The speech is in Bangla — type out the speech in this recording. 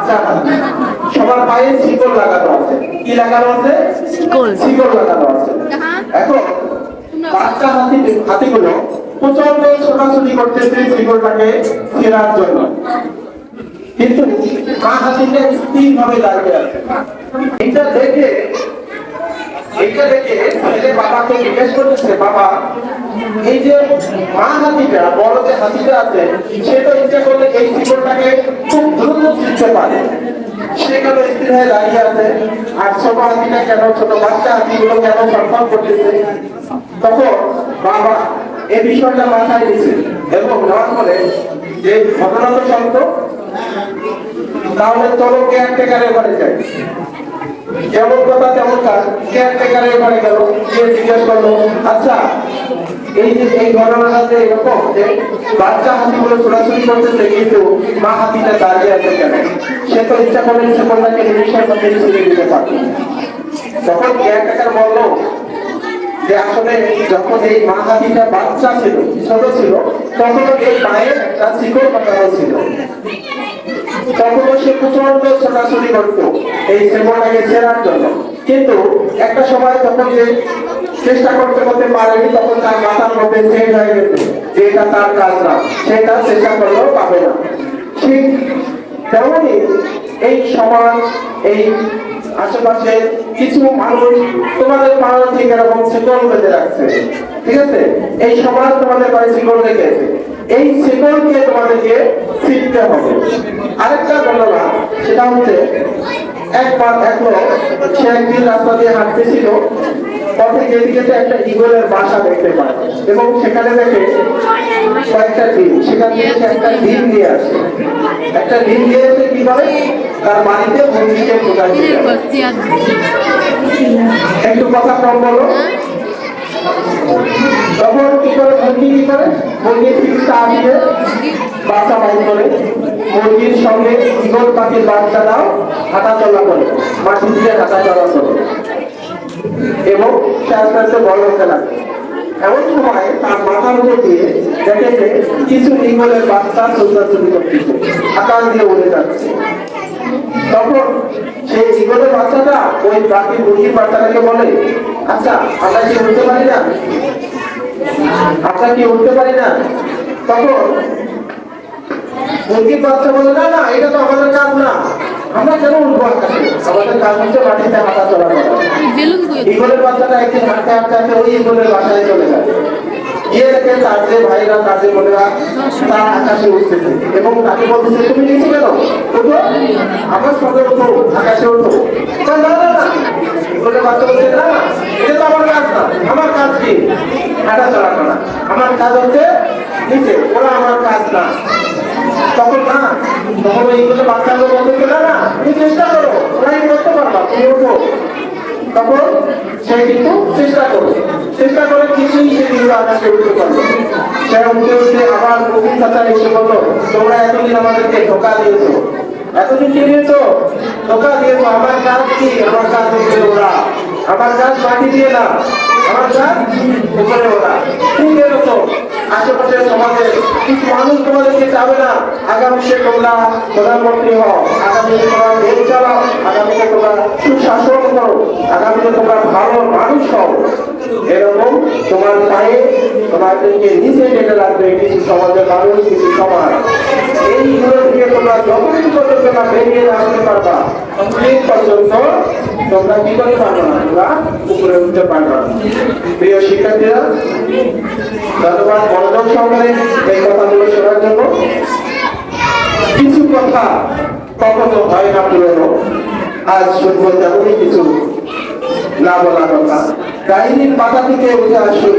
বাচ্চা হাতি, সবার পায়ে শিকল লাগানো আছে। কি লাগানো আছে? শিকল লাগানো আছে। এখন বাচ্চা হাতিগুলো প্রচন্ড ছোটাছুটি করতেছে শিকলটাকে ফেরার জন্য, কিন্তু মা হাতিটা স্থির ভাবে দাঁড়িয়ে আছে। এটা দেখে ছেলে বাবাকে জিজ্ঞেস করতেছে, বাবা এই যে মা হাতিটা, বড় যে হাতিটা আছে, সে তো ইচ্ছা করলে এই শিকলটাকে খুব দ্রুত ছিঁড়তে পারে, সে কেন স্থির হয়ে দাঁড়িয়ে আছে, আর ছোট হাতিটা কেন, ছোট বাচ্চা হাতিগুলো কেন ছটফট করতেছে? তখন বাবা এই বিষয়টা মাথায় দিচ্ছে এবং নেওয়ার পরে যে ঘটনা তো সত্য, তাহলে চলো কেয়ারটেকারের ঘরে যাই। যেমন কথা তেমন কাজ, কেয়ারটেকারের ঘরে গেল, গিয়ে জিজ্ঞেস করলো, আচ্ছা এই যে এই ঘটনাটা যে এরকম যে বাচ্চা হাতিগুলো ছোটাছুটি করতেছে কিন্তু মা হাতিটা দাঁড়িয়ে আছে কেন? সে তো ইচ্ছা করে শিকলটাকে নিমিষের মধ্যে ছিঁড়ে দিতে পারত। তখন কেয়ারটেকার বললো যে আসলে যখন এই মা হাতিটা বাচ্চা ছিল, ছোট ছিল, তখন এই পায়ে একটা শিকল বাঁধানো ছিল, তখন সে প্রচন্ড ছোটাছুটি করতো এই শিকলটাকে ছেড়ার জন্য, কিন্তু একটা সময় তখন যে চেষ্টা করতে করতে পারেনি, তখন তার মাথার মধ্যে সেট হয়ে গেছে যে এটা তার কাজ না, সেটা চেষ্টা করলেও পাবে না। ঠিক তেমনই এই সমাজ, এই আশেপাশে কিছু মানুষ তোমাদের পাড়া ঠিক এরকম শিকল বেঁধে রাখছে, ঠিক আছে? এই সমাজ তোমাদের পায়ে শিকল রেখেছে, এই শিকলকে তোমাদেরকে শিখতে হবে। আরেকটা ঘটনা, সেটা হচ্ছে এক লোক, সে একদিন রাস্তা দিয়ে হাঁটতেছিল, পথে যেতে যেতে একটা ঈগলের বাসা দেখতে পায় এবং সেখানে দেখে কয়েকটা ডিম, সেখান থেকে সে একটা ডিম নিয়ে আসে। একটা ডিম দিয়ে এসে কি করে, তার বাড়িতে মুরগিকে ঢোকায় দিতে। একটু কথা কম বলো। তখন কি করে মুরগি, কি করে মুরগি ঠিক তা দিয়ে বাচ্চা বাইর করে, মুরগির সঙ্গে ঈগল পাখির বাচ্চাটাও হাঁটাচলা করে, মাটি দিয়ে হাঁটাচলা করে এবং সে আস্তে আস্তে বড় হতে লাগে। এমন সময় তার মাথার উপর দিয়ে দেখেছে কিছু ঈগলের বাচ্চা ছোটাছুটি করতেছে, আকাশ দিয়ে উড়ে যাচ্ছে। তখন সেই ঈগলের বাচ্চাটা ওই বাকি মুরগির বাচ্চাটাকে বলে, আচ্ছা আমরা কি উঠতে পারি না, আমরা কি উঠতে পারি না? তখন মুরগির বাচ্চা বলে, না না, এটা তো আমাদের কাজ না, আমরা কেন উঠবো আকাশে, আমাদের কাজ হচ্ছে মাটিতে হাঁটা চলা করা। ঈগলের বাচ্চাটা একদিন হাঁটতে হাঁটতে হাঁটতে ওই ঈগলের বাসায় চলে যায়, গিয়ে দেখে তার যে ভাইরা, তার যে বোনেরা তার আকাশে উঠতেছে এবং তাকে বলতেছে, তুমি নিচে কেন, ওঠো আমার সঙ্গে ওঠো, আকাশে ওঠো। না না না, ঈগলের বাচ্চা বলছে, না না, এটা তো আমার কাজ না, আমার কাজ কি হাঁটা চলা করা, আমার কাজ হচ্ছে নিচে, ওরা আমার কাজ না। তখন না, তখন এইগুলো বাচ্চাগুলো বলতেছে, না না তুমি চেষ্টা করো, ওরাই করতে পারবা, তুমি ওঠো। তখন সে কিন্তু চেষ্টা করে কিছুই সে কিন্তু আকাশে উঠতে পারলো। সে উঠতে উঠতে আবার নবীন চাচা এসে বললো, তোমরা এতদিন আমাদেরকে ধোকা দিয়েছো, এতদিন কি দিয়েছো, ধোকা দিয়েছো। আমার কাজ কি, আমার কাজ হচ্ছে ওরা, আমার কাজ মাটি দিয়ে না, আমার কাজ উপরে ওরা। ঠিক এরকম আশেপাশের সমাজে কিছু মানুষ তোমাদেরকে চাবে না আগামীতে তোমরা প্রধানমন্ত্রী হও, আগামীতে তোমরা দেশ চালাও, আগামীতে তোমরা সুশাসন করো, আগামীতে তোমরা ভালো মানুষ হও। এরকম তোমার পায়ে তোমাদেরকে নিচে টেনে রাখবে কিছু সমাজের মানুষ, কিছু সমাজ। এইগুলো থেকে তোমরা যতদিন পর্যন্ত না বেরিয়ে আসতে পারবা, ততদিন পর্যন্ত তোমরা কি করতে পারবে না, তোমরা উপরে উঠতে পারবে না। প্রিয় শিক্ষার্থীরা, ধন্যবাদ মনোযোগ সহকারে এই কথাগুলো শোনার জন্য। কিছু কথা কখনো হয় না পুরনো, আজ শুনবো তেমনই কিছু না বলা কথা। কাহিনীর পাতা থেকে উঠে আসুন